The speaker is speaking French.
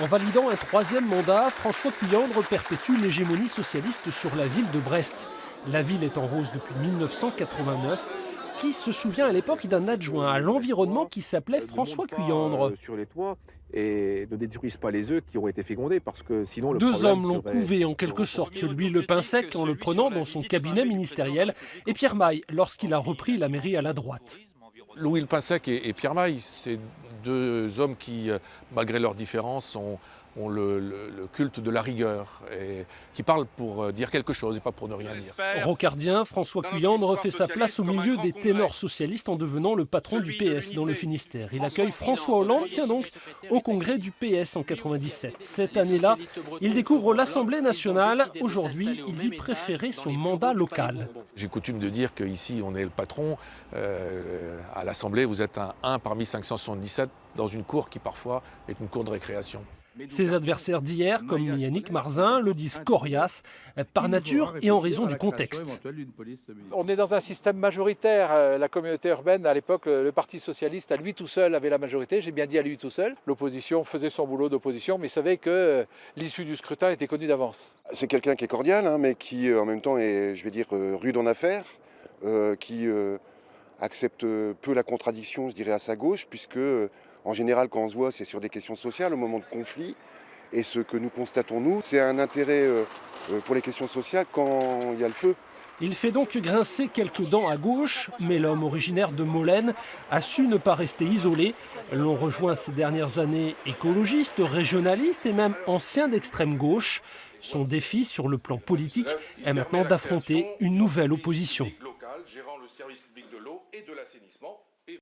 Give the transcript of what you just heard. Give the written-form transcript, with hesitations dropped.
En validant un troisième mandat, François Cuyandre perpétue l'hégémonie socialiste sur la ville de Brest. La ville est en rose depuis 1989. Qui se souvient à l'époque d'un adjoint à l'environnement qui s'appelait François Cuyandre? Sur les toits et ne détruisent pas les œufs qui ont été fécondés parce que sinon le Deux problème hommes l'ont serait couvé en quelque sorte, celui le pain sec en le prenant dans son cabinet ministériel et Pierre Maille lorsqu'il a repris la mairie à la droite. Louis Le Pinsec et Pierre Maille, c'est deux hommes qui, malgré leurs différences, ont le culte de la rigueur et qui parlent pour dire quelque chose et pas pour ne rien dire. Rocardien, François Cuyandre fait sa place au milieu des ténors socialistes en devenant le patron du PS dans le Finistère. Il accueille François Hollande, tiens donc, au congrès du PS en 97. Cette année-là, il découvre l'Assemblée nationale. Aujourd'hui, il dit préférer son mandat local. J'ai coutume de dire qu'ici, on est le patron. À l'Assemblée, vous êtes un parmi 577 dans une cour qui parfois est une cour de récréation. Ses adversaires d'hier, comme Yannick Marzin, le disent coriaces, par nature et en raison du contexte. On est dans un système majoritaire. La communauté urbaine, à l'époque, le Parti socialiste, à lui tout seul, avait la majorité. J'ai bien dit à lui tout seul. L'opposition faisait son boulot d'opposition, mais savait que l'issue du scrutin était connue d'avance. C'est quelqu'un qui est cordial, mais qui, en même temps, est, je vais dire, rude en affaires, qui accepte peu la contradiction, je dirais, à sa gauche, puisque... En général, quand on se voit, c'est sur des questions sociales, au moment de conflit. Et ce que nous constatons, nous, c'est un intérêt pour les questions sociales quand il y a le feu. Il fait donc grincer quelques dents à gauche, mais l'homme originaire de Molène a su ne pas rester isolé. L'on rejoint ces dernières années écologiste, régionaliste et même ancien d'extrême gauche. Son défi sur le plan politique est maintenant d'affronter une nouvelle opposition. Gérant le service public de l'eau et de l'assainissement.